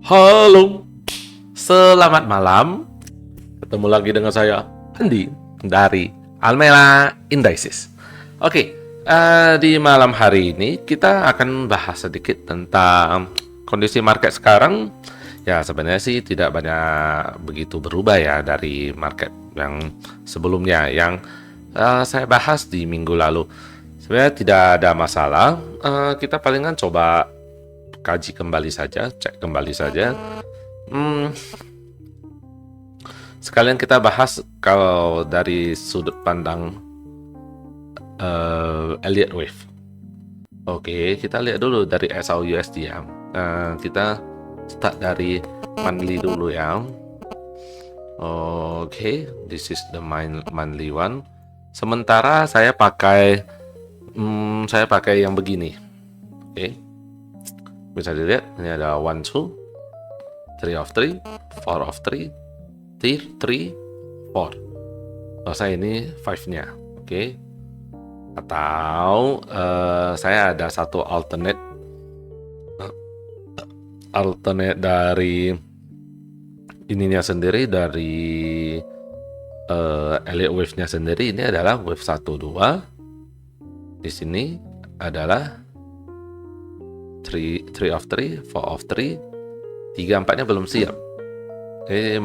Halo, selamat malam. Ketemu lagi dengan saya, Andi, dari Almera Indices. Oke, di malam hari ini kita akan bahas sedikit tentang kondisi market sekarang. Ya, sebenarnya sih tidak banyak begitu berubah ya dari market yang sebelumnya, yang saya bahas di minggu lalu. Sebenarnya tidak ada masalah. Kita palingan coba kaji kembali saja, cek kembali saja. Sekalian kita bahas kalau dari sudut pandang Elliott Wave. Oke, kita lihat dulu dari SAUUSD ya. Kita start dari monthly dulu ya. Oke, this is the monthly one. Sementara saya pakai yang begini. Oke. Bisa dilihat ini ada 1 2 3 of 3 4 of 3 3 4. Saya ini 5-nya. Oke. Atau saya ada satu alternate dari ininya sendiri, dari Elliott Wave-nya sendiri. Ini adalah wave 1 2. Di sini adalah 3 of 3, 4 of 3, 3 4-nya belum siap.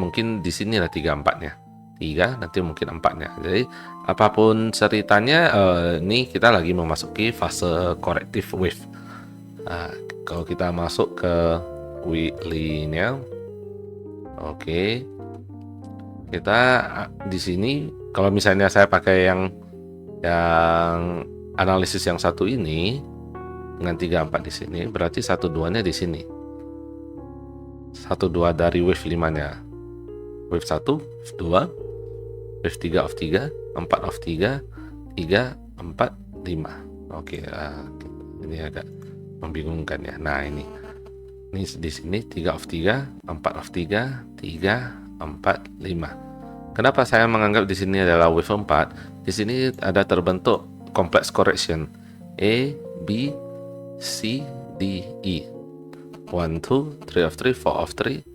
Mungkin di sini lah 3 4-nya. 3, nanti mungkin 4-nya. Jadi apapun ceritanya, ini kita lagi memasuki fase corrective wave. Kalau kita masuk ke weekly-nya, oke. Kita di sini kalau misalnya saya pakai yang analisis yang satu ini dengan 3 4 di sini, berarti 1 2-nya di sini. 1 2 dari wave 5-nya. Wave 1, 2, wave 3 of 3, 4 of 3, 3, 4, 5. Oke, ini agak membingungkan ya. Nah, ini di sini 3 of 3, 4 of 3, 3, 4, 5. Kenapa saya menganggap di sini adalah wave 4? Di sini ada terbentuk complex correction A, B, C, D, E. 1 2 3 of 3, 4 of 3,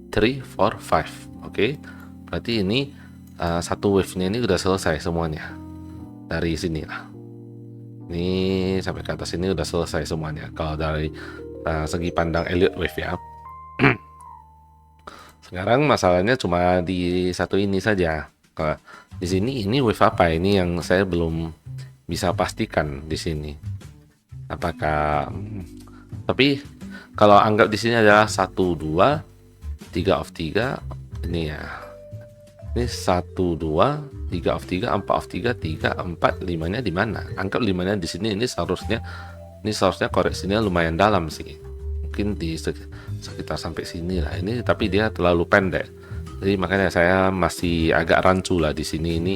3 4 5. Oke. Berarti ini satu wave-nya ini udah selesai semuanya. Dari sini lah. Ini sampai ke atas ini udah selesai semuanya kalau dari segi pandang Elliott Wave ya. Sekarang masalahnya cuma di satu ini saja. Kalau di sini ini wave apa? Ini yang saya belum bisa pastikan di sini. Apakah tapi kalau anggap di sini adalah 1 2 3 of 3 ini ya. Ini 1 2 3 of 3 4 of 3 3 4 5-nya di mana? Anggap 5-nya di sini. Ini seharusnya koreksinya lumayan dalam sih. Mungkin di sekitar sampai sini lah. Ini tapi dia terlalu pendek. Jadi makanya saya masih agak rancu lah di sini. Ini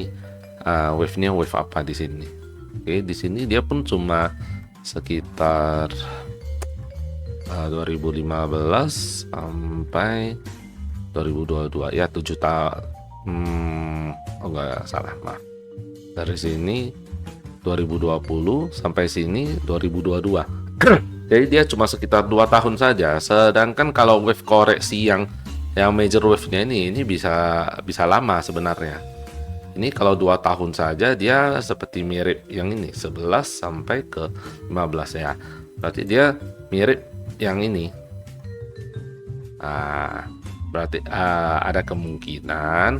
wave-nya wave apa di sini? Oke, di sini dia pun cuma sekitar 2015 sampai 2022 ya, 7 tahun. Enggak salah, maaf. Dari sini 2020 sampai sini 2022. Jadi dia cuma sekitar 2 tahun saja. Sedangkan kalau wave koreksi yang major wave-nya ini bisa lama sebenarnya. Ini kalau 2 tahun saja dia seperti mirip yang ini 11 sampai ke 15 ya. Berarti dia mirip yang ini. Berarti ada kemungkinan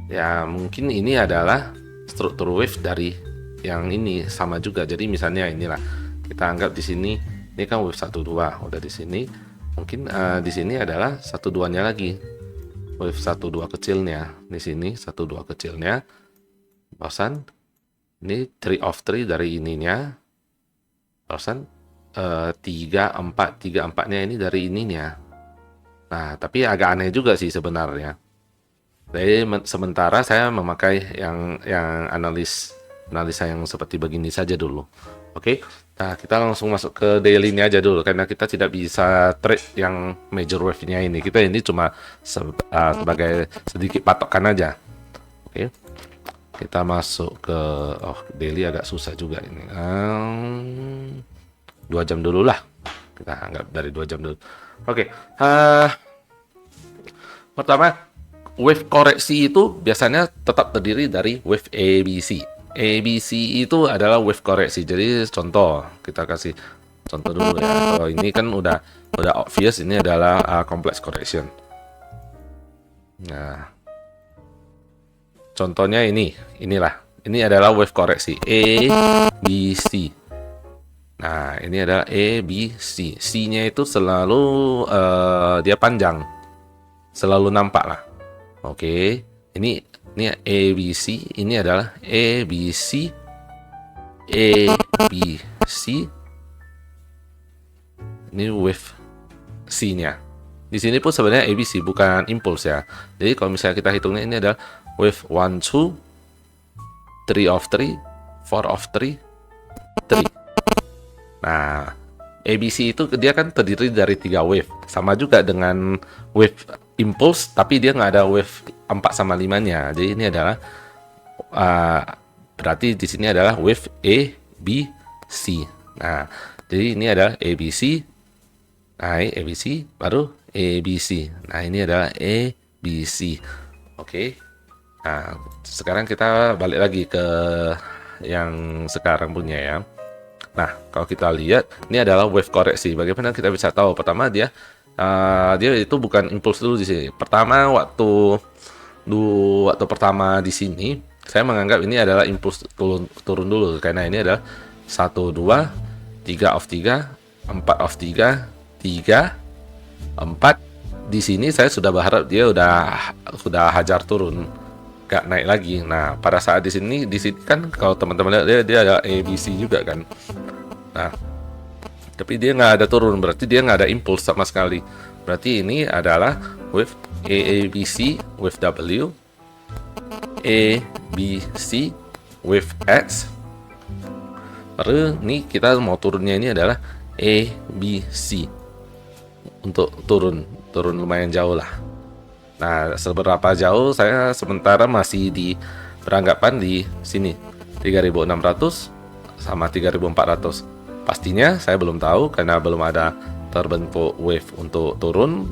ya, mungkin ini adalah struktur wave dari yang ini sama juga. Jadi misalnya inilah kita anggap di sini ini kan wave 1 2 udah di sini. Mungkin di sini adalah 1 2-nya lagi. Wave 1 2 kecilnya di sini, 1 2 kecilnya. Bosan. Ini 3 of 3 dari ininya. Bosan. 3 4 4-nya ini dari ininya. Nah, tapi agak aneh juga sih sebenarnya. Jadi sementara saya memakai yang analisa yang seperti begini saja dulu. Oke. Nah, kita langsung masuk ke daily ini aja dulu karena kita tidak bisa trade yang major wave-nya ini. Kita ini cuma sebagai sedikit patokan aja. Oke. Kita masuk ke daily agak susah juga ini. 2 jam dulu lah. Kita anggap dari 2 jam dulu. Oke, eh, pertama, wave koreksi itu biasanya tetap terdiri dari wave ABC. ABC itu adalah wave koreksi. Jadi contoh, kita kasih contoh dulu ya. Kalau ini kan udah obvious, ini adalah complex correction. Nah, contohnya inilah. Ini adalah wave koreksi A, B, C. Nah, ini adalah A, B, C. C-nya itu selalu dia panjang, selalu nampak lah. Oke, ini A, B, C. Ini adalah A, B, C, A, B, C. Ini wave C-nya. Di sini pun sebenarnya ABC bukan impulse ya. Jadi kalau misalnya kita hitungnya ini adalah wave 1, 2, 3 of 3, 4 of 3, 3. Nah, ABC itu dia kan terdiri dari 3 wave. Sama juga dengan wave impulse, tapi dia nggak ada wave 4 sama 5-nya. Jadi ini adalah berarti di sini adalah wave A, B, C. Nah, jadi ini adalah ABC, naik ABC, baru ABC. Nah, ini adalah ABC. Oke. Nah, sekarang kita balik lagi ke yang sekarang punya ya. Nah, kalau kita lihat, ini adalah wave koreksi. Bagaimana kita bisa tahu? Pertama, dia itu bukan impuls dulu di sini. Pertama, waktu pertama di sini, saya menganggap ini adalah impuls turun dulu. Karena ini adalah 1, 2, 3 of 3, 4 of 3, 3, 4. Di sini saya sudah berharap dia sudah hajar turun, gak naik lagi. Nah, pada saat di sini kan kalau teman-teman lihat dia ada ABC juga kan. Nah, tapi dia nggak ada turun, berarti dia nggak ada impuls sama sekali. Berarti ini adalah wave ABC, wave W, ABC, wave X. Lalu ini kita mau turunnya ini adalah ABC untuk turun lumayan jauh lah. Nah, seberapa jauh saya sementara masih beranggapan di sini 3.600 sama 3.400. Pastinya saya belum tahu karena belum ada terbentuk wave untuk turun.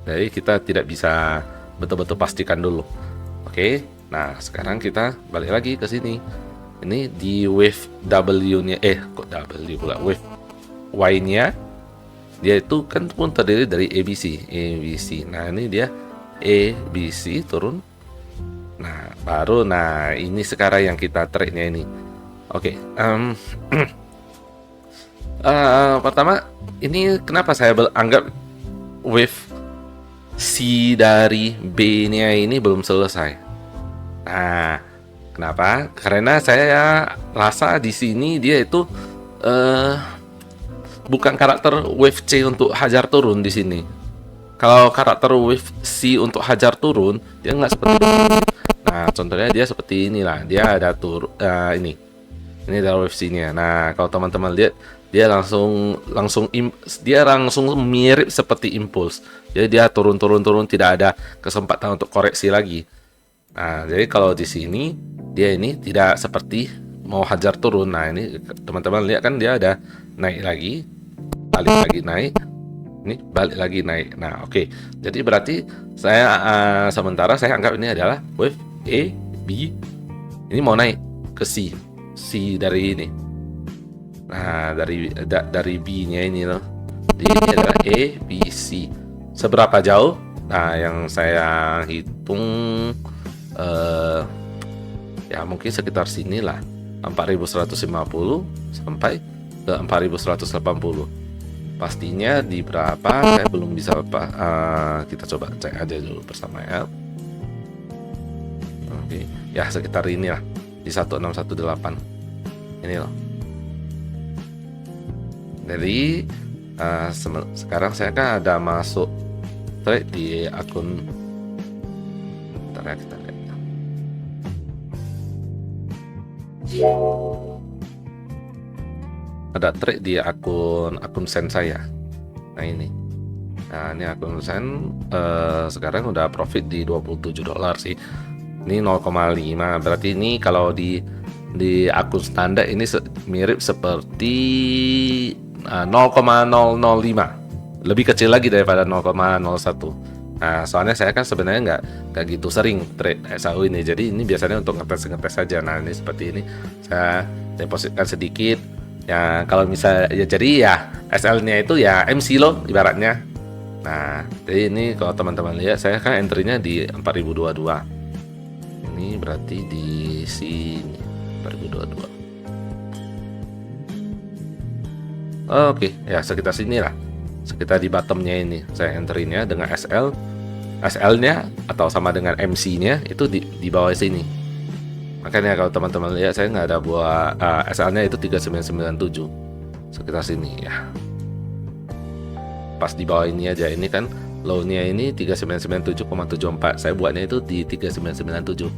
Jadi kita tidak bisa betul-betul pastikan dulu. Oke. Nah, sekarang kita balik lagi ke sini. Ini di wave W-nya kok W pula, wave Y-nya dia itu kan pun terdiri dari ABC. Nah, ini dia ABC turun. Nah, baru ini sekarang yang kita tracknya ini. Oke. Pertama, ini kenapa saya anggap wave C dari B-nya ini belum selesai. Nah, kenapa? Karena saya rasa di sini dia itu bukan karakter wave C untuk hajar turun di sini. Kalau karakter wave C untuk hajar turun, dia nggak seperti ini. Nah, contohnya dia seperti inilah. Dia ada ini adalah wave C-nya. Nah, kalau teman-teman lihat, dia langsung mirip seperti impuls. Jadi dia turun, tidak ada kesempatan untuk koreksi lagi. Nah, jadi kalau di sini dia ini tidak seperti mau hajar turun. Nah, ini teman-teman lihat kan dia ada naik lagi, balik lagi naik, ini balik lagi naik. Nah, oke. Jadi berarti saya sementara saya anggap ini adalah wave A, B. Ini mau naik ke C dari ini. Nah, dari B-nya ini loh. Jadi ini adalah A, B, C. Seberapa jauh? Nah, yang saya hitung ya mungkin sekitar sini lah. 4150 sampai ke 4180. Pastinya di berapa saya belum bisa kita coba cek aja dulu bersama ya. Oke, ya sekitar ini lah di 1618 ini loh. Jadi sekarang saya kan ada masuk trade di akun. Bentar ya, kita lihat. Ada trade di akun Sen saya. Nah ini akun Sen sekarang udah profit di $27 sih. Ini 0,5. Berarti ini kalau di akun standar ini mirip seperti 0,005, lebih kecil lagi daripada 0,01. Nah, soalnya saya kan sebenarnya nggak gitu sering trade SAU ini, jadi ini biasanya untuk ngetes saja. Nah, ini seperti ini, saya depositkan sedikit. Ya, kalau misalnya ya, jadi ya SL-nya itu ya MC loh ibaratnya. Nah, jadi ini kalau teman-teman lihat, saya kan entry-nya di 4022. Ini berarti di sini 4022. Oke, ya sekitar sini lah. Sekitar di bottomnya ini saya entry-nya dengan SL-nya atau sama dengan MC-nya itu di bawah sini. Makanya kalau teman-teman lihat, saya nggak ada buat SL-nya itu 3997 sekitar sini ya. Pas di bawah ini aja, ini kan low-nya ini 3997,74. Saya buatnya itu di 3997.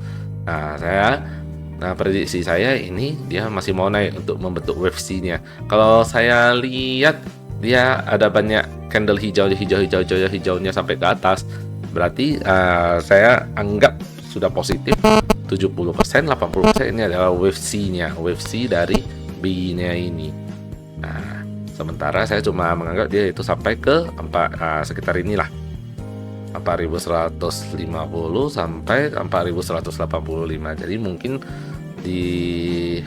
Nah, prediksi saya ini dia masih mau naik untuk membentuk wave C-nya. Kalau saya lihat dia ada banyak candle hijaunya sampai ke atas. Berarti saya anggap sudah positif 70%, 80% ini adalah wave C-nya, wave C dari B-nya ini. Nah, sementara saya cuma menganggap dia itu sampai ke sekitar inilah 4150 sampai 4185. Jadi mungkin di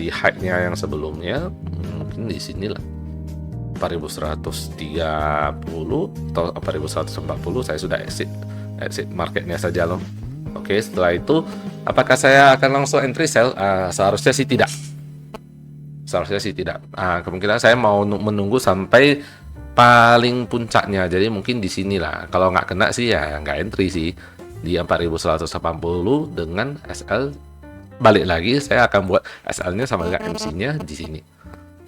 height-nya yang sebelumnya mungkin di sinilah 4130 atau 4140 saya sudah exit marketnya saja loh. Oke, setelah itu apakah saya akan langsung entry sell? Seharusnya sih tidak. Kemungkinan saya mau menunggu sampai paling puncaknya. Jadi mungkin di sinilah. Kalau nggak kena sih ya nggak entry sih di 4180 dengan SL. Balik lagi saya akan buat SL-nya sama dengan MC-nya di sini.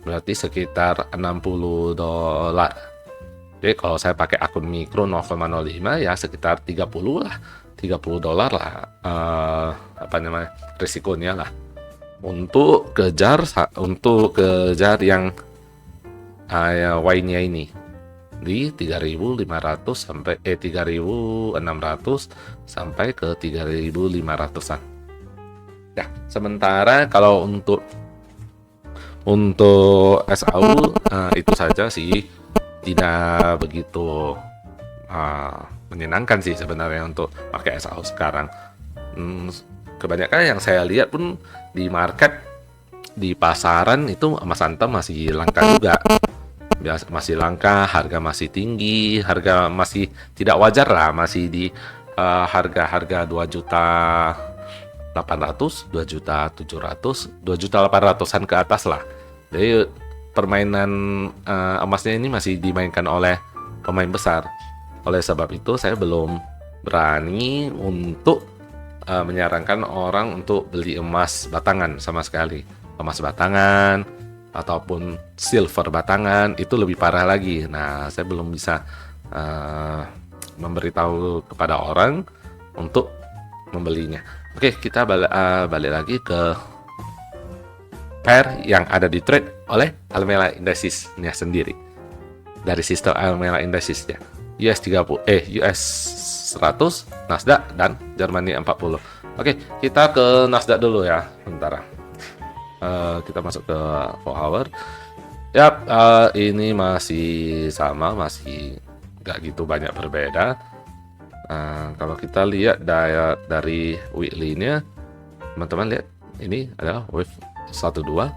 Berarti sekitar $60. Jadi kalau saya pakai akun mikro 0,05 ya sekitar 30 lah, $30 lah risikonya lah untuk kejar yang Y-nya ini di 3.500 sampai 3.600 sampai ke 3.500-an. Ya, sementara kalau untuk SAU itu saja sih tidak begitu menyenangkan sih sebenarnya untuk pakai SAU sekarang. Kebanyakan yang saya lihat pun di market, di pasaran itu emas antam masih langka juga. Masih langka, harga masih tinggi, harga masih tidak wajar lah, masih di harga-harga 2.800.000, 2.700.000, 2.800.000-an ke atas lah. Jadi permainan emasnya ini masih dimainkan oleh pemain besar. Oleh sebab itu saya belum berani untuk menyarankan orang untuk beli emas batangan sama sekali. Emas batangan ataupun silver batangan itu lebih parah lagi. Nah, saya belum bisa memberitahu kepada orang untuk membelinya. Oke, kita balik lagi ke pair yang ada di trade oleh Almela Indicesnya sendiri. Dari sistem Almela Indicesnya, US 100, Nasdaq, dan Germany 40. Oke, kita ke Nasdaq dulu ya, sementara. Kita masuk ke 4 hour. Yap, ini masih sama, masih nggak gitu banyak berbeda. Kalau kita lihat dari weekly-nya, teman-teman lihat, ini adalah wave 1, 2,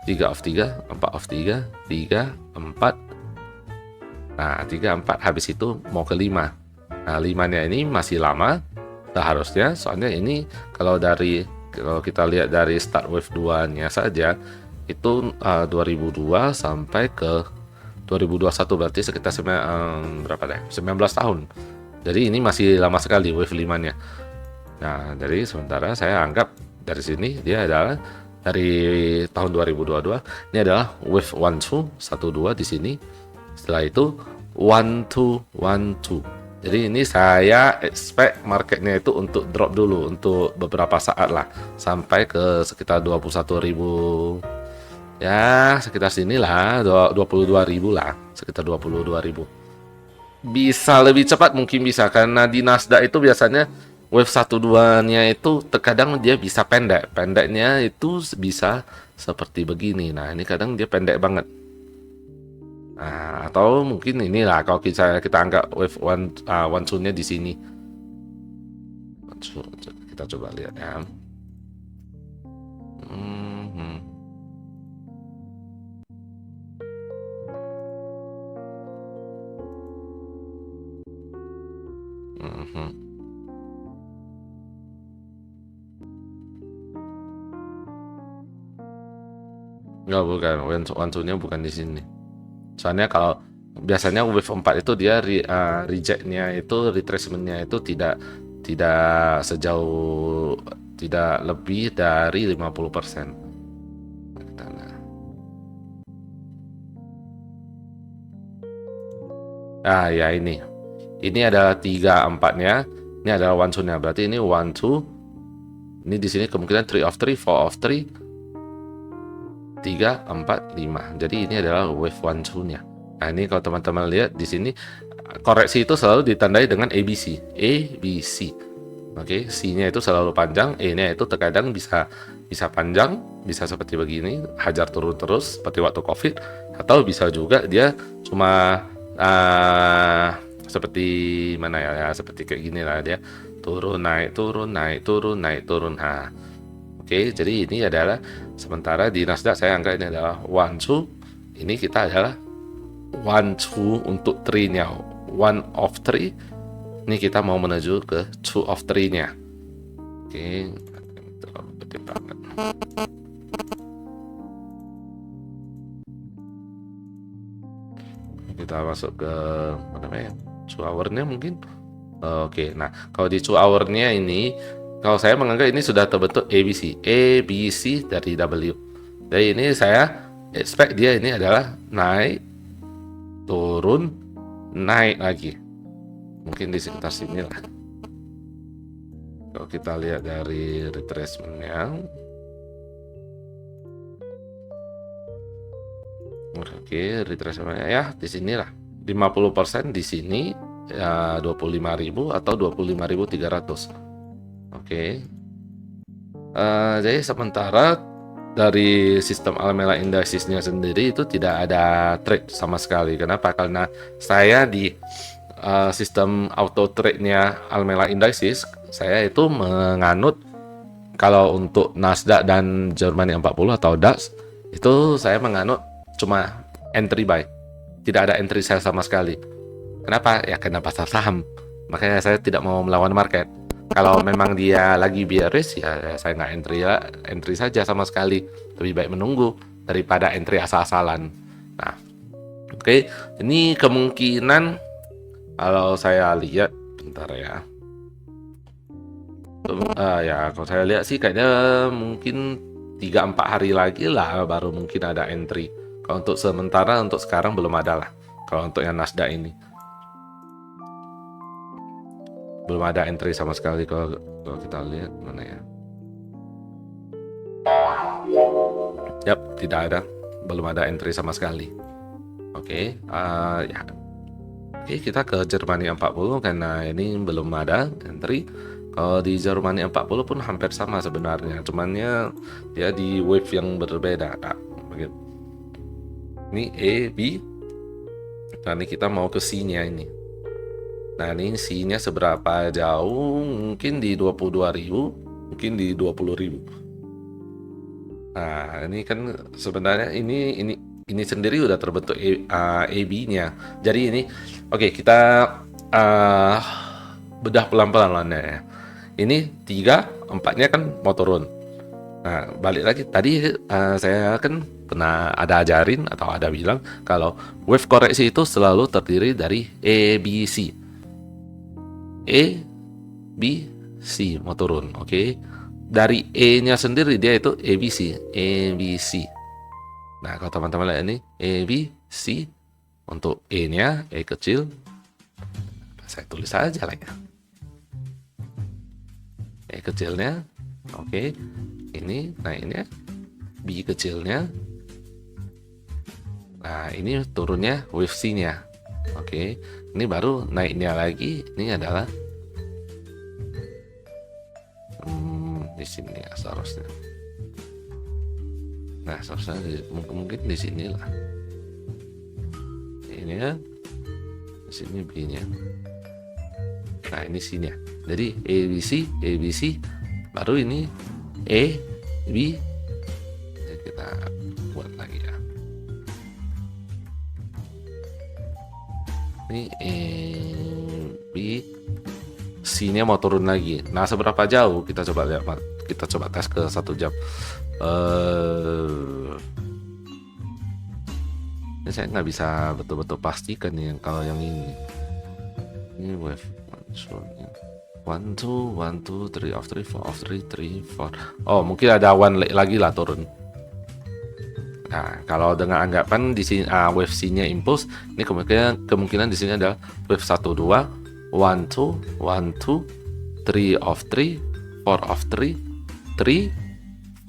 3 off 3, 4 off 3, 3, 4. Nah, 3, 4 habis itu mau ke 5. Nah, 5-nya ini masih lama seharusnya, soalnya ini kalau kita lihat dari start wave 2-nya saja itu 2002 sampai ke 2021, berarti sekitar berapa deh? 19 tahun. Jadi ini masih lama sekali wave 5-nya. Nah, jadi sementara saya anggap dari sini dia adalah dari tahun 2022, ini adalah wave 1, 2, 1, 2 di sini. Setelah itu 1, 2, 1, 2. Jadi ini saya expect marketnya itu untuk drop dulu untuk beberapa saat lah, sampai ke sekitar 21.000. Ya, sekitar sinilah 22.000 lah, sekitar 22.000. Bisa lebih cepat mungkin bisa, karena di Nasdaq itu biasanya wave 1-2-nya itu terkadang dia bisa pendeknya itu bisa seperti begini. Nah, ini kadang dia pendek banget. Nah, atau mungkin inilah kalau kita anggap wave one tune-nya di sini. Kita coba lihat ya. Enggak, bukan. One tune-nya bukan di sini. Soalnya kalau biasanya wave 4 itu dia reject-nya itu, retracement-nya itu tidak sejauh, tidak lebih dari 50%. Ah ya, ini adalah 3/4-nya, ini adalah one two-nya, berarti ini 1 2, ini di sini kemungkinan 3 of 3, 4 of 3, 3 4 5. Jadi ini adalah wave one two-nya. Nah, ini kalau teman-teman lihat di sini, koreksi itu selalu ditandai dengan ABC. ABC. Oke, C-nya itu selalu panjang, E-nya itu terkadang bisa panjang, bisa seperti begini, hajar turun terus seperti waktu COVID, atau bisa juga dia cuma seperti mana ya, seperti kayak gini lah, dia turun naik turun naik turun naik turun. Nah, oke, jadi ini adalah sementara di Nasdaq saya anggap ini adalah one two, ini kita adalah one two untuk three-nya, one of three. Ini kita mau menuju ke 2 of 3-nya. Oke, terlalu gede banget. Kita masuk ke apa namanya? 2 hour-nya mungkin. Oke, nah kalau di 2 hour-nya ini, kalau saya menganggap ini sudah terbentuk ABC. ABC dari W. Jadi ini saya expect dia ini adalah naik, turun, naik lagi. Mungkin di sekitar sini lah. Kalau kita lihat dari retracement-nya, oke, retracement-nya ya di sini lah, 50% di sini ya 25.000 atau 25.300. Oke. Jadi sementara dari sistem Alameda Indices-nya sendiri itu tidak ada trade sama sekali. Kenapa? Karena saya di sistem auto trade-nya Alameda Indices, saya itu menganut kalau untuk Nasdaq dan Germany 40 atau DAX itu saya menganut cuma entry buy, tidak ada entry sell sama sekali. Kenapa? Ya karena pasar saham, makanya saya tidak mau melawan market. Kalau memang dia lagi bearish ya saya nggak entry saja sama sekali, lebih baik menunggu daripada entry asal-asalan. Nah, oke, ini kemungkinan kalau saya lihat, bentar ya. Ya kalau saya lihat sih kayaknya mungkin 3-4 hari lagi lah baru mungkin ada entry. Kalau untuk sementara, untuk sekarang belum ada lah. Kalau untuk yang Nasdaq ini belum ada entry sama sekali. Kalau kita lihat mana ya. Yap, tidak ada. Belum ada entry sama sekali. Oke, ya. Oke, kita ke Germany 40 karena ini belum ada entry. Kalau di Germany 40 pun hampir sama sebenarnya, cumannya dia di wave yang berbeda. Nah, begitu. Ini A, B. Nah, ini kita mau ke C-nya ini. Nah, ini C-nya seberapa jauh? Mungkin di 22.000, mungkin di 20.000. Nah, ini kan sebenarnya ini sendiri udah terbentuk AB-nya. Jadi ini oke, kita bedah pelan-pelan ya. Ini 3-4-nya kan mau turun. Nah, balik lagi tadi saya kan pernah ada ajarin atau ada bilang kalau wave koreksi itu selalu terdiri dari ABC. A, B, C mau turun, oke. Dari E-nya sendiri dia itu ABC, ABC. Nah, kalau teman-teman lihat ini A, B, C, untuk E-nya, E kecil, saya tulis aja lah ya. E kecilnya, oke. Ini naiknya, B kecilnya. Nah, ini turunnya wave C-nya. Oke, ini baru naiknya lagi. Ini adalah di sini ya seharusnya. Nah, seharusnya mungkin di sini lah. Ini ya, di sini B-nya. Nah, ini C-nya. Jadi ABC, baru ini A, B. Jadi kita buat lagi ya. Ini A, B, C-nya mau turun lagi. Nah, seberapa jauh? Kita coba lihat. Kita coba tes ke 1 jam. Ini saya nggak bisa betul-betul pastikan nih kalau yang ini. Ini wave one two three of three four of three three four. Oh, mungkin ada one lagi lah turun. Nah, kalau dengan anggapan di sini wave C-nya impulse, ini kemungkinan di sini adalah wave 1 2 1 2 1 2 3 of 3 4 of 3 3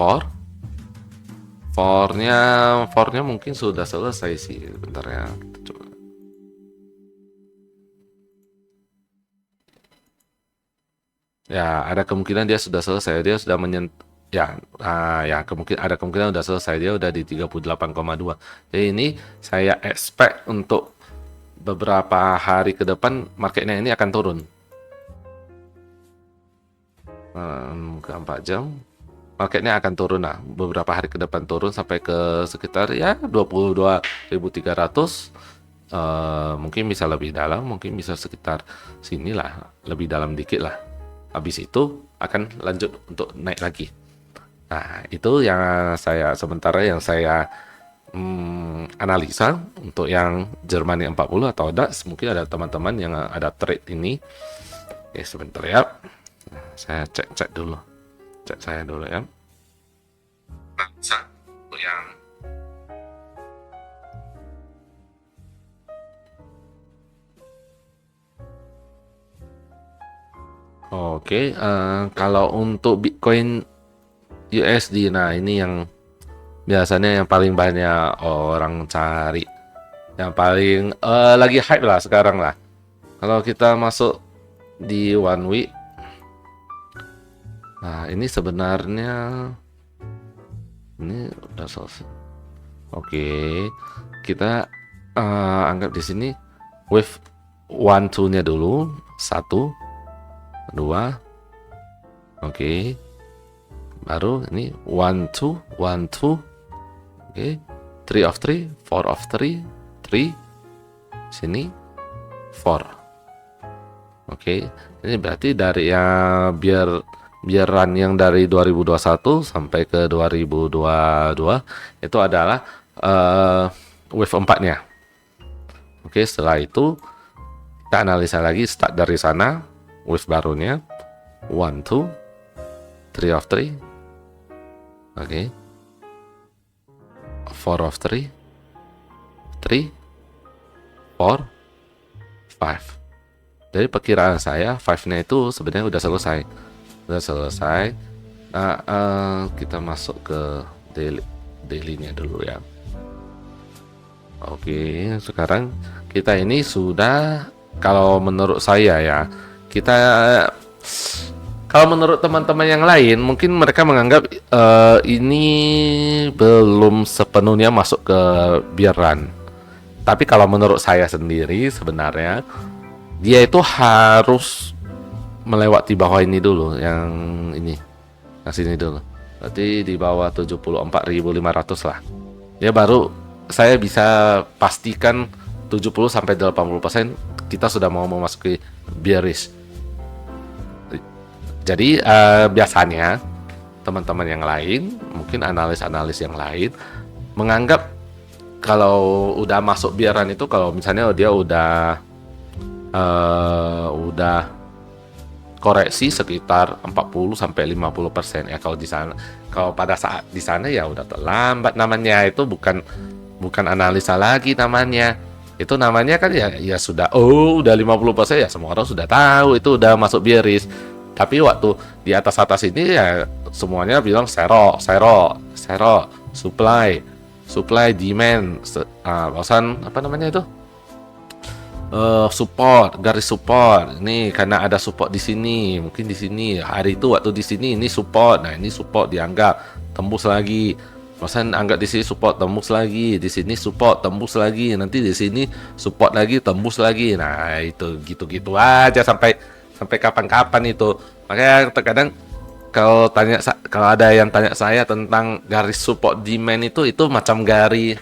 4. 4-nya mungkin sudah selesai sih. Bentar ya, kita coba. Ya, ada kemungkinan dia sudah selesai. Dia sudah ya kemungkinan sudah selesai. Dia udah di 38,2. Jadi ini saya expect untuk beberapa hari ke depan marketnya ini akan turun. Ke 4 jam. Marketnya akan turun beberapa hari ke depan turun sampai ke sekitar ya 22.300. Mungkin bisa lebih dalam, mungkin bisa sekitar sinilah, lebih dalam dikit lah. Habis itu akan lanjut untuk naik lagi. Nah, itu yang sementara yang saya analisa untuk yang Germany 40 atau DAX. Mungkin ada teman-teman yang ada trade ini. Oke, sebentar ya. Saya cek dulu. Cek saya dulu ya. Untuk yang Oke, kalau untuk Bitcoin USD, nah ini yang biasanya yang paling banyak orang cari, yang paling lagi hype lah sekarang lah. Kalau kita masuk di 1 week, nah ini sebenarnya ini udah selesai. Oke, kita anggap di sini wave 1 2-nya dulu, 1 2. Oke. Baru ini 1 2 1 2. Oke. 3 of 3, 4 of 3, 3. Sini 4. Oke. Ini berarti dari biar run yang dari 2021 sampai ke 2022 itu adalah wave 4-nya. Oke, setelah itu kita analisa lagi start dari sana. Wave barunya 1 2 3 of 3. Oke. 4 of 3 3 4 5. Jadi perkiraan saya 5-nya itu sebenarnya udah selesai. Nah, kita masuk ke daily-nya dulu ya. Oke, sekarang kita ini sudah, kalau menurut saya ya, kalau menurut teman-teman yang lain mungkin mereka menganggap ini belum sepenuhnya masuk ke bear run. Tapi kalau menurut saya sendiri sebenarnya dia itu harus melewati bawah ini dulu, yang sini dulu. Berarti di bawah 74.500 lah. Ya baru saya bisa pastikan 70 sampai 80% kita sudah mau memasuki bearish. Jadi biasanya teman-teman yang lain, mungkin analis-analis yang lain menganggap kalau udah masuk bear run itu kalau misalnya dia udah koreksi sekitar 40 sampai 50% ya. Kalau pada saat di sana ya udah terlambat namanya. Itu bukan analisa lagi namanya. Itu namanya kan ya sudah udah 50% ya, semua orang sudah tahu itu udah masuk bearish. Tapi waktu di atas ini ya semuanya bilang zero, supply, demand, bahasan apa namanya itu? Support, garis support. Nih karena ada support di sini, mungkin di sini hari itu waktu di sini ini support. Nah, ini support dianggap tembus lagi. Bosan anggap di sini support tembus lagi, di sini support tembus lagi, nanti di sini support lagi tembus lagi. Nah, itu gitu-gitu aja sampai sampai kapan-kapan itu. Makanya terkadang kalau ada yang tanya saya tentang garis support demand itu macam garis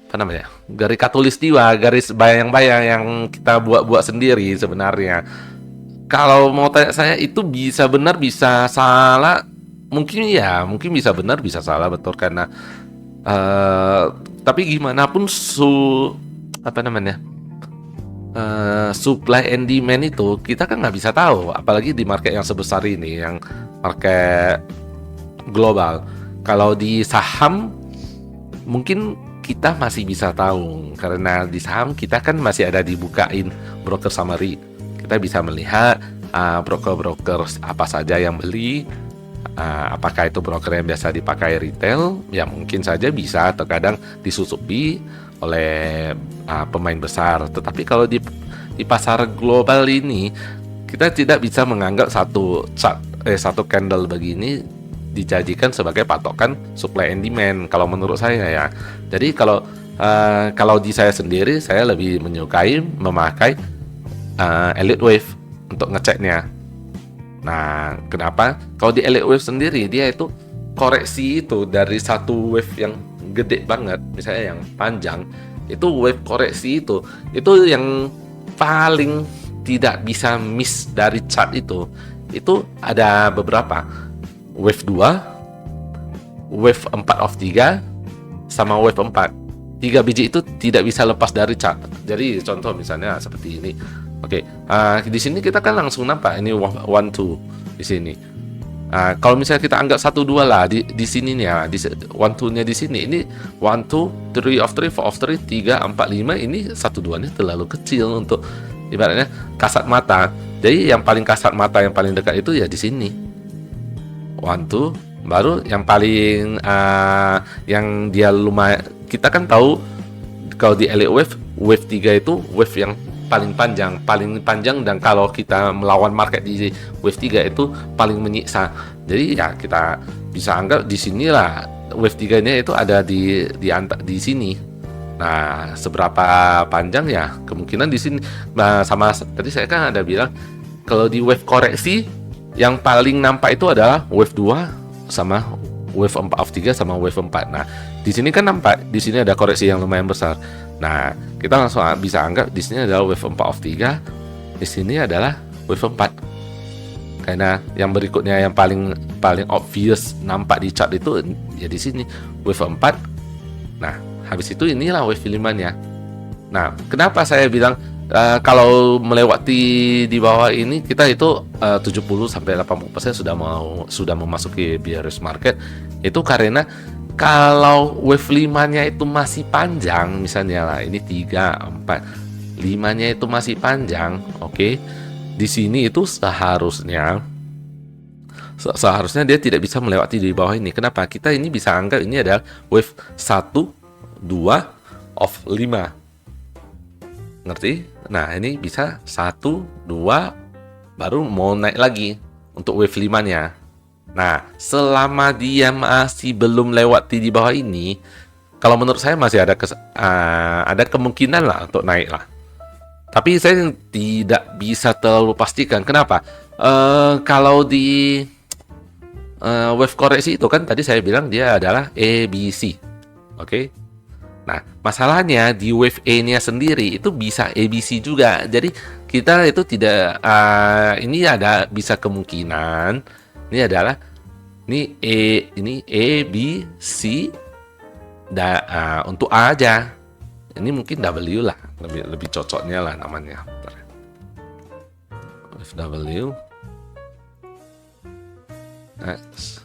apa namanya? Garis katulistiwa, garis bayang-bayang yang kita buat-buat sendiri sebenarnya. Kalau mau tanya saya itu bisa benar bisa salah, mungkin bisa benar bisa salah betul karena eh tapi gimana pun apa namanya supply and demand itu kita kan nggak bisa tahu, apalagi di market yang sebesar ini, yang market global. Kalau di saham mungkin kita masih bisa tahu karena di saham kita kan masih ada dibukain broker summary, kita bisa melihat broker-broker apa saja yang beli. Apakah itu broker yang biasa dipakai retail? Ya mungkin saja bisa terkadang disusupi oleh pemain besar. Tetapi kalau di pasar global ini kita tidak bisa menganggap satu candle begini dijadikan sebagai patokan supply and demand. Kalau menurut saya ya. Jadi kalau di saya sendiri saya lebih menyukai memakai Elliott Wave untuk ngeceknya. Nah, kenapa? Kalau di Elliott Wave sendiri dia itu koreksi itu dari satu wave yang gede banget, misalnya yang panjang, itu wave koreksi itu yang paling tidak bisa miss dari chart itu. Itu ada beberapa. Wave 2, wave 4 of 3 sama wave 4. 3 biji itu tidak bisa lepas dari chart. Jadi contoh misalnya seperti ini. Oke, di sini kita kan langsung nampak ini 1 2 di sini. Kalau misalnya kita anggap 1 2 lah di sini nih ya, di 1 2-nya di sini. Ini 1 2 3 of 3 4 of 3 3 4 5, ini 1 2-nya terlalu kecil untuk ibaratnya kasat mata. Jadi yang paling kasat mata, yang paling dekat itu ya di sini. 1 2, baru yang paling yang dia lumayan, kita kan tahu kalau di Elliott wave 3 itu wave yang paling panjang, dan kalau kita melawan market di wave 3 itu paling menyiksa. Jadi ya kita bisa anggap di sinilah wave 3-nya itu ada di sini. Nah, seberapa panjang ya kemungkinan di sini. Nah, sama tadi saya kan ada bilang kalau di wave koreksi yang paling nampak itu adalah wave 2 sama wave 4 of 3 sama wave 4. Nah, di sini kan nampak di sini ada koreksi yang lumayan besar. Nah, kita langsung bisa anggap di sini adalah wave 4 of 3, di sini adalah wave 4. Karena yang berikutnya yang paling obvious nampak di chart itu ya di sini wave 4. Nah, habis itu inilah wave 5-nya. Nah, kenapa saya bilang kalau melewati di bawah ini kita itu 70 sampai 80% sudah memasuki bearish market. Itu karena kalau wave 5-nya itu masih panjang, misalnya lah ini 3 4 5-nya itu masih panjang, oke. Di sini itu seharusnya dia tidak bisa melewati di bawah ini. Kenapa? Kita ini bisa anggap ini adalah wave 1 2 of 5. Ngerti? Nah, ini bisa 1 2 baru mau naik lagi untuk wave 5-nya. Nah, selama dia masih belum lewati di bawah ini, kalau menurut saya masih ada kemungkinan lah untuk naik lah. Tapi saya tidak bisa terlalu pastikan. Kenapa? Kalau di wave koreksi itu kan tadi saya bilang dia adalah ABC. Oke? Nah, masalahnya di wave E-nya sendiri itu bisa ABC juga. Jadi kita itu tidak ini ada bisa kemungkinan ini A B C untuk A aja. Ini mungkin W lah, lebih cocoknya lah namanya. Wave W X.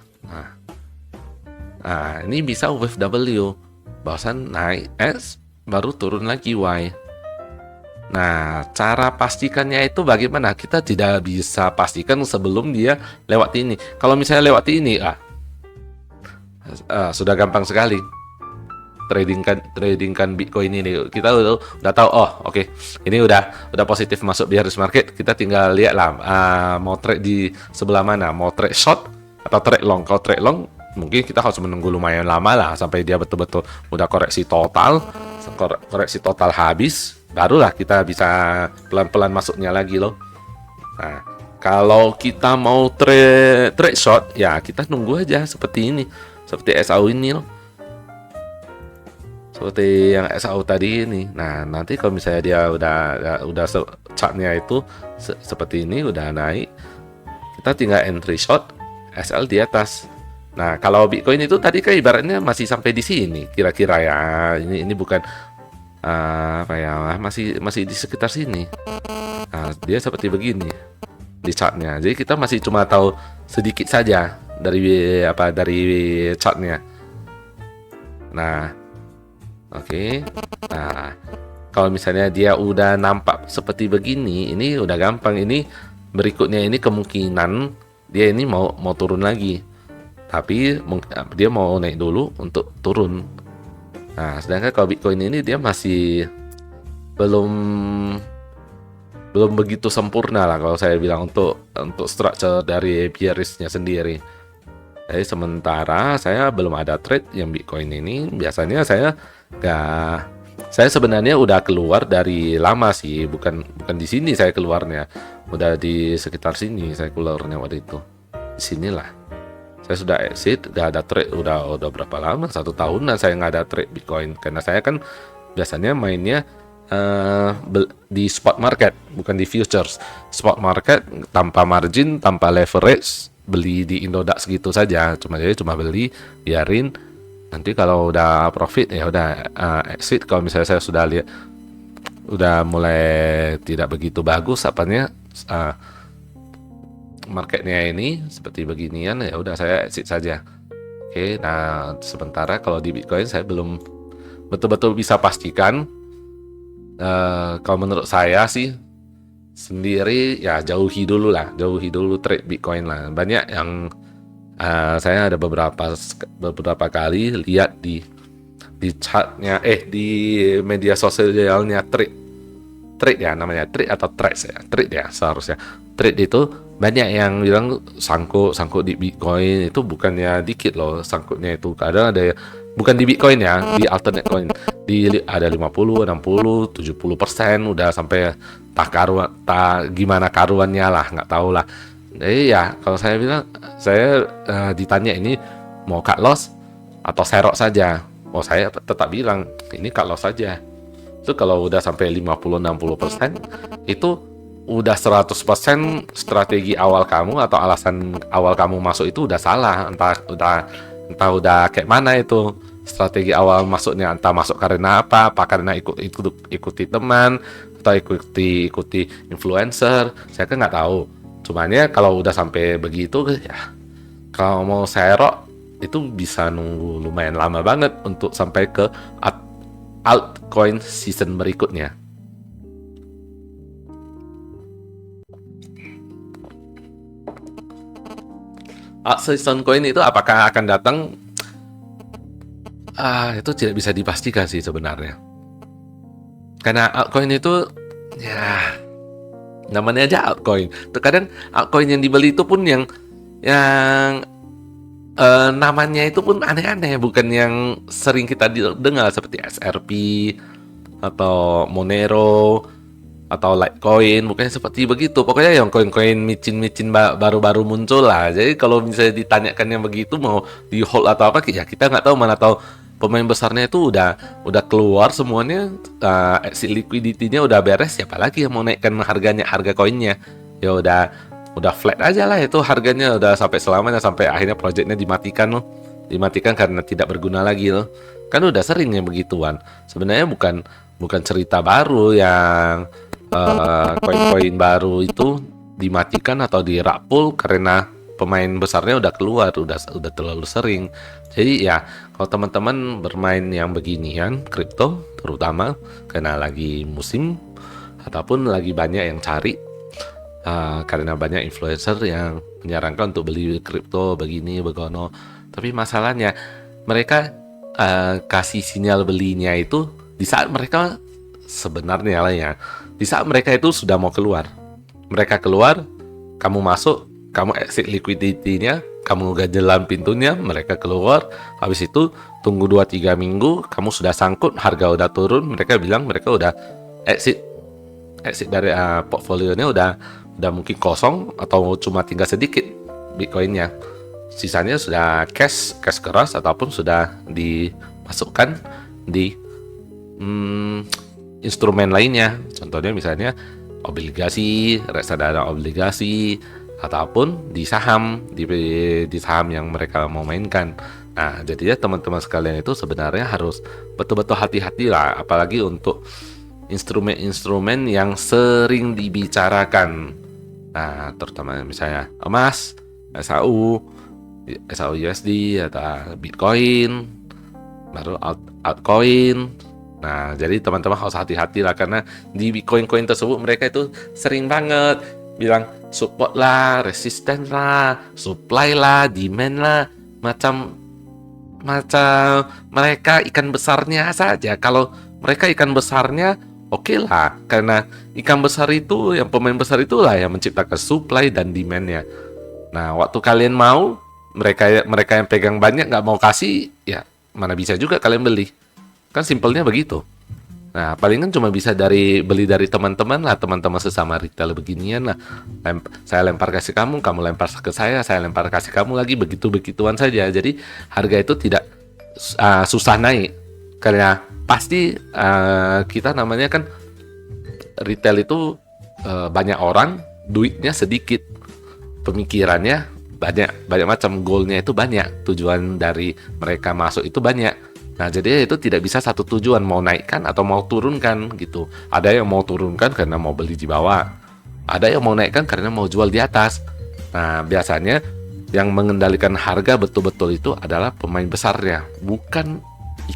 Nah, ini bisa wave W. Barusan naik X, baru turun lagi Y. Nah, cara pastikannya itu bagaimana? Kita tidak bisa pastikan sebelum dia lewati ini. Kalau misalnya lewati ini, sudah gampang sekali. Tradingkan Bitcoin ini. Kita udah tahu. Oh, oke. Ini udah positif masuk bearish market. Kita tinggal lihat lah mau trade di sebelah mana. Mau trade short atau trade long. Kalau trade long mungkin kita harus menunggu lumayan lama lah sampai dia betul-betul udah koreksi total habis, barulah kita bisa pelan-pelan masuknya lagi loh. Nah, kalau kita mau trade short, ya kita nunggu aja seperti ini, seperti SAU ini loh. Seperti yang SAU tadi ini. Nah, nanti kalau misalnya dia udah chartnya itu seperti ini, udah naik, kita tinggal entry short, SL di atas. Nah, kalau Bitcoin itu tadi kan ibaratnya masih sampai di sini, kira-kira ya. Ini bukan apa ya, masih di sekitar sini. Nah, dia seperti begini di chartnya. Jadi kita masih cuma tahu sedikit saja dari chartnya. Nah, oke. Nah, kalau misalnya dia udah nampak seperti begini, ini udah gampang. Ini berikutnya ini kemungkinan dia ini mau turun lagi. Tapi dia mau naik dulu untuk turun. Nah, sedangkan kalau Bitcoin ini dia masih belum begitu sempurna lah kalau saya bilang untuk structure dari bearish-nya sendiri. Jadi sementara saya belum ada trade yang Bitcoin ini. Biasanya saya sebenarnya udah keluar dari lama sih, bukan di sini saya keluarnya, udah di sekitar sini saya keluarnya waktu itu. Di sinilah saya sudah exit, udah ada trade, udah berapa lama, 1 tahunan saya nggak ada trade Bitcoin, karena saya kan biasanya mainnya di spot market, bukan di futures. Spot market tanpa margin, tanpa leverage, beli di Indodax gitu saja, cuma beli, biarin. Nanti kalau udah profit ya udah exit. Kalau misalnya saya sudah lihat udah mulai tidak begitu bagus apanya marketnya ini seperti beginian, ya udah saya exit saja. Oke, nah sementara kalau di Bitcoin saya belum betul-betul bisa pastikan. Kalau menurut saya sih sendiri ya jauhi dulu trade Bitcoin lah. Banyak yang saya ada beberapa kali lihat di chartnya di media sosialnya trade ya namanya, trade atau trades ya, trade ya seharusnya. Trade itu banyak yang bilang sangkut di Bitcoin, itu bukannya dikit loh sangkutnya itu. Kadang ada bukan di Bitcoin ya, di alternate coin ada 50, 60, 70%, udah sampai gimana karuannya lah, nggak tahu lah. Jadi ya kalau saya bilang, saya ditanya ini mau cut loss atau serok saja. Oh, saya tetap bilang ini cut loss saja. Itu kalau udah sampai 50-60% itu udah 100% strategi awal kamu atau alasan awal kamu masuk itu udah salah. Entah udah kayak mana itu strategi awal masuknya, entah masuk karena apa karena ikuti teman atau ikuti influencer, saya kan nggak tahu. Cumannya kalau udah sampai begitu ya, kalau mau serok itu bisa nunggu lumayan lama banget untuk sampai ke altcoin season berikutnya. Season coin itu apakah akan datang? Itu tidak bisa dipastikan sih sebenarnya. Karena altcoin itu ya namanya aja altcoin. Terkadang altcoin yang dibeli itu pun yang namanya itu pun aneh-aneh, bukan yang sering kita dengar seperti SRP atau Monero atau Litecoin, bukan seperti begitu. Pokoknya yang koin-koin micin-micin baru-baru muncul lah. Jadi kalau misalnya ditanyakan yang begitu mau di hold atau apa, ya kita nggak tahu, mana tahu pemain besarnya itu udah keluar semuanya, exit liquidity-nya udah beres, siapa lagi yang mau naikkan harga koinnya. Ya udah flat aja lah itu harganya, udah sampai selamanya, sampai akhirnya projectnya dimatikan karena tidak berguna lagi loh. Kan udah sering yang begituan. Sebenarnya bukan cerita baru yang koin-koin baru itu dimatikan atau dirapul karena pemain besarnya udah keluar, udah terlalu sering. Jadi ya kalau teman-teman bermain yang beginian kripto, terutama karena lagi musim ataupun lagi banyak yang cari, karena banyak influencer yang menyarankan untuk beli kripto begini begono, tapi masalahnya mereka kasih sinyal belinya itu di saat mereka sebenarnya lah ya, di saat mereka itu sudah mau keluar. Mereka keluar, kamu masuk, kamu exit liquidity-nya, kamu ganjelan pintunya, mereka keluar. Habis itu tunggu 2-3 minggu, kamu sudah sangkut, harga udah turun, mereka bilang mereka udah exit dari portfolionya udah mungkin kosong atau cuma tinggal sedikit Bitcoinnya. Sisanya sudah cash keras ataupun sudah dimasukkan di instrumen lainnya. Contohnya misalnya obligasi, reksadana obligasi, ataupun di saham, di saham yang mereka mau mainkan. Nah, jadinya teman-teman sekalian itu sebenarnya harus betul-betul hati-hati lah, apalagi untuk instrumen-instrumen yang sering dibicarakan. Nah, terutama misalnya emas, SAU USD, atau Bitcoin, baru altcoin. Nah, jadi teman-teman harus hati-hati lah, karena di Bitcoin-coin tersebut mereka itu sering banget bilang support lah, resisten lah, supply lah, demand lah, macam mereka ikan besarnya saja. Kalau mereka ikan besarnya oke lah, karena ikan besar itu, yang pemain besar itulah yang menciptakan supply dan demandnya. Nah, waktu kalian mau, mereka yang pegang banyak nggak mau kasih, ya mana bisa juga kalian beli. Kan simpelnya begitu. Nah, palingan cuma bisa beli dari teman-teman lah, teman-teman sesama retail beginian lah. Saya lempar kasih kamu, kamu lempar ke saya lempar kasih kamu lagi, begitu-begituan saja. Jadi harga itu tidak susah naik, karena pasti kita namanya kan retail itu banyak orang, duitnya sedikit, pemikirannya banyak macam, goalnya itu banyak, tujuan dari mereka masuk itu banyak. Nah, jadi itu tidak bisa satu tujuan, mau naikkan atau mau turunkan gitu. Ada yang mau turunkan karena mau beli di bawah, ada yang mau naikkan karena mau jual di atas. Nah, biasanya yang mengendalikan harga betul-betul itu adalah pemain besarnya, bukan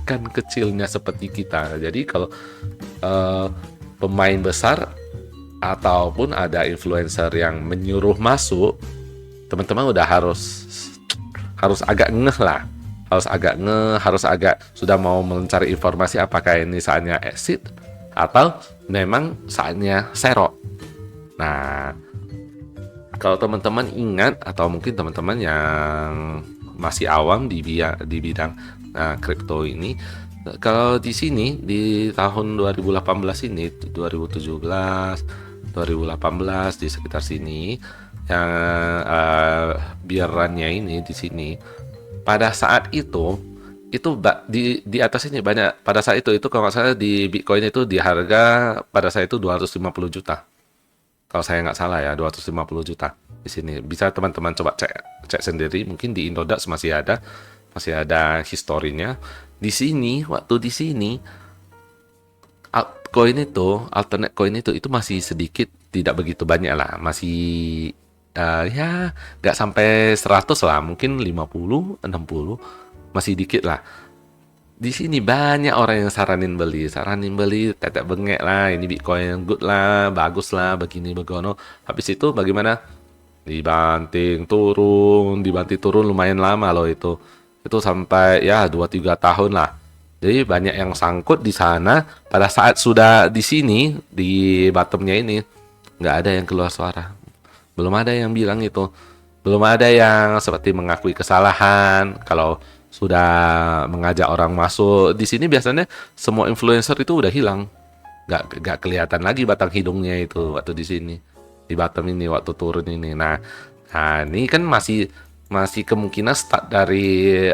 ikan kecilnya seperti kita. Jadi kalau pemain besar ataupun ada influencer yang menyuruh masuk, teman-teman udah harus agak ngeh lah. Harus agak sudah mau mencari informasi apakah ini saatnya exit atau memang saatnya serok. Nah, kalau teman-teman ingat, atau mungkin teman-teman yang masih awam di bidang kripto ini, kalau di sini di tahun 2018 ini, 2017, 2018 di sekitar sini, yang biarannya ini di sini, pada saat itu di atas ini banyak. Pada saat itu kalau nggak salah di Bitcoin itu di harga pada saat itu 250 juta. Kalau saya nggak salah ya, 250 juta di sini. Bisa teman-teman coba cek sendiri. Mungkin di Indodax masih ada historinya. Di sini, waktu di sini alternate coin itu masih sedikit, tidak begitu banyak lah. Masih ya nggak sampai 100 lah, mungkin 50, 60, masih dikit lah. Di sini banyak orang yang saranin beli, tetek bengek lah, ini Bitcoin good lah, bagus lah, begini begono. Habis itu bagaimana? Dibanting turun lumayan lama loh itu. Itu sampai ya 2-3 tahun lah. Jadi banyak yang sangkut di sana. Pada saat sudah di sini, di bottomnya ini, nggak ada yang keluar suara. Belum ada yang bilang itu. Belum ada yang seperti mengakui kesalahan. Kalau sudah mengajak orang masuk di sini, biasanya semua influencer itu udah hilang. Nggak kelihatan lagi batang hidungnya itu waktu di sini. Di bottom ini, waktu turun ini. Nah ini kan masih kemungkinan start dari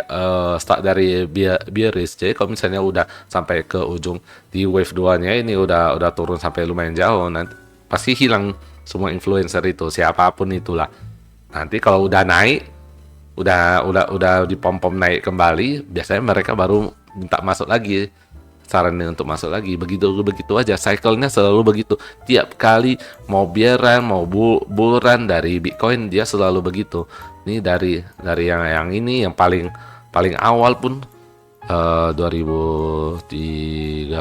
bearish. Jadi kalau misalnya udah sampai ke ujung di wave 2-nya ini, udah turun sampai lumayan jauh, nanti pasti hilang semua influencer itu, siapapun itulah. Nanti kalau udah naik, udah dipom-pom naik kembali, biasanya mereka baru minta masuk lagi, saranin untuk masuk lagi. Begitu aja, cycle-nya selalu begitu. Tiap kali mau bearan, mau bullrun dari Bitcoin, dia selalu begitu. Ini dari yang ini, yang paling awal pun 2013.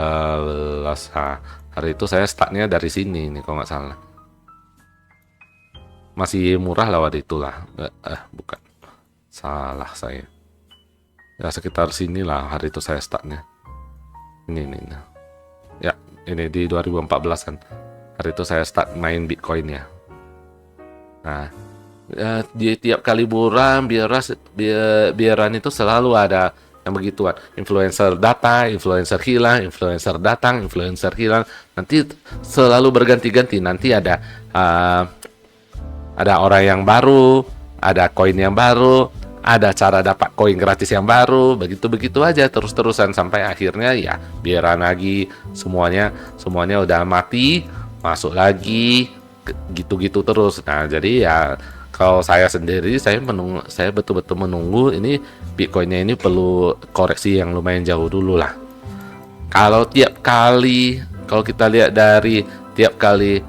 Hari itu saya startnya dari sini nih kalau nggak salah. Masih murah lah waktu itulah. Bukan. Salah saya. Ya sekitar sini lah hari itu saya startnya. Ini. Ya, ini di 2014 kan. Hari itu saya start main Bitcoin ya. Nah, Di tiap kali buram biaran itu selalu ada yang begituan, influencer data, influencer hilang, influencer datang, influencer hilang, nanti selalu berganti-ganti, nanti ada orang yang baru, ada koin yang baru, ada cara dapat koin gratis yang baru, begitu-begitu aja terus-terusan sampai akhirnya ya biaran lagi semuanya udah mati, masuk lagi gitu-gitu terus. Nah, jadi ya kalau saya sendiri saya betul-betul menunggu ini Bitcoinnya ini perlu koreksi yang lumayan jauh dulu lah. Kalau kita lihat dari tiap kali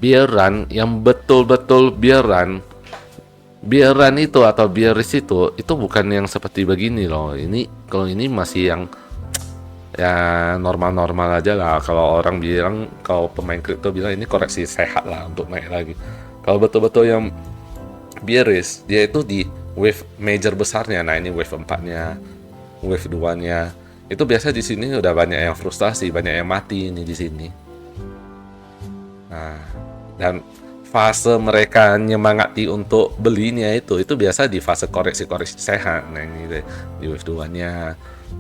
bear run yang betul-betul bear run itu atau bearish itu bukan yang seperti begini loh. Kalau ini masih yang ya normal-normal aja lah. Kalau orang bilang, kalau pemain kripto bilang ini koreksi sehat lah untuk naik lagi. Kalau betul-betul yang bearish, dia itu di wave major besarnya. Nah, ini wave 4-nya, wave 2-nya. Itu biasa di sini udah banyak yang frustasi, banyak yang mati ini di sini. Nah, dan fase mereka nyemangati untuk belinya itu biasa di fase koreksi-koreksi sehat. Nah, ini di wave 2-nya,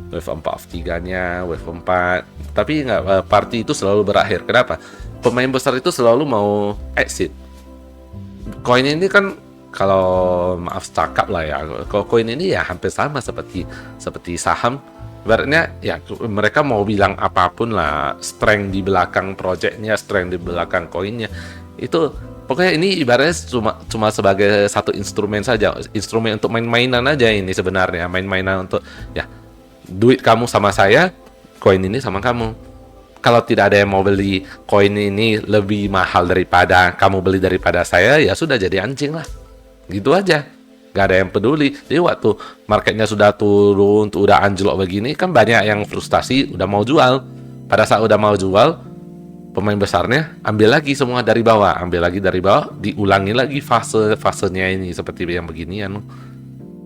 wave 4 of 3-nya, wave 4. Tapi nggak, party itu selalu berakhir. Kenapa? Pemain besar itu selalu mau exit. Koin ini kan, kalau maaf cakap lah ya, kalau koin ini ya hampir sama seperti saham. Ibaratnya ya mereka mau bilang apapun lah, strength di belakang projectnya, strength di belakang koinnya, itu pokoknya ini ibaratnya cuma sebagai satu instrumen saja, instrumen untuk main-mainan aja ini sebenarnya, main-mainan untuk ya duit kamu sama saya, koin ini sama kamu. Kalau tidak ada yang mau beli koin ini lebih mahal daripada kamu beli daripada saya, ya sudah jadi anjing lah. Gitu aja. Gak ada yang peduli. Jadi waktu marketnya sudah turun, udah anjlok begini, kan banyak yang frustasi, udah mau jual. Pada saat udah mau jual, pemain besarnya ambil lagi semua dari bawah, diulangi lagi fasenya ini seperti yang beginian.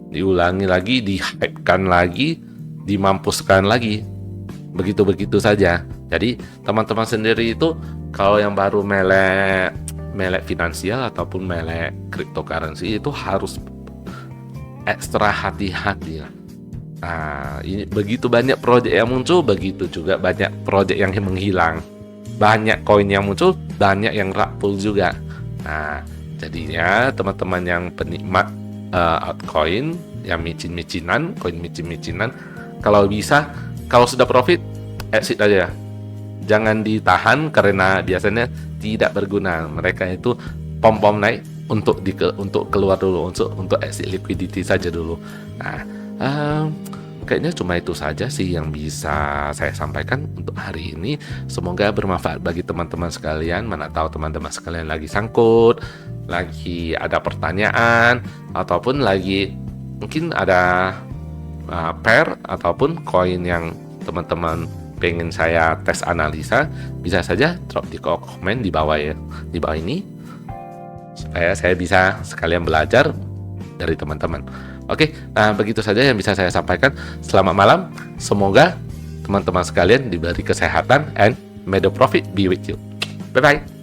Diulangi lagi, di-hype-kan lagi, dimampuskan lagi. Begitu-begitu saja. Jadi teman-teman sendiri itu kalau yang baru melek finansial ataupun melek cryptocurrency itu harus ekstra hati-hati. Nah, ini begitu banyak project yang muncul, begitu juga banyak project yang menghilang. Banyak koin yang muncul, banyak yang rug juga. Nah, jadinya teman-teman yang penikmat altcoin, yang koin micin-micinan, kalau bisa, kalau sudah profit, exit aja. Jangan ditahan karena biasanya tidak berguna. Mereka itu pom-pom naik untuk keluar dulu, untuk exit liquidity saja dulu. Nah, kayaknya cuma itu saja sih yang bisa saya sampaikan untuk hari ini. Semoga bermanfaat bagi teman-teman sekalian. Mana tahu teman-teman sekalian lagi sangkut, lagi ada pertanyaan, ataupun lagi mungkin ada pair ataupun koin yang teman-teman pengen saya tes analisa, bisa saja drop di komen di bawah ya, di bawah ini, supaya saya bisa sekalian belajar dari teman-teman. Oke, nah begitu saja yang bisa saya sampaikan. Selamat malam, semoga teman-teman sekalian diberi kesehatan and may the profit be with you. Bye bye.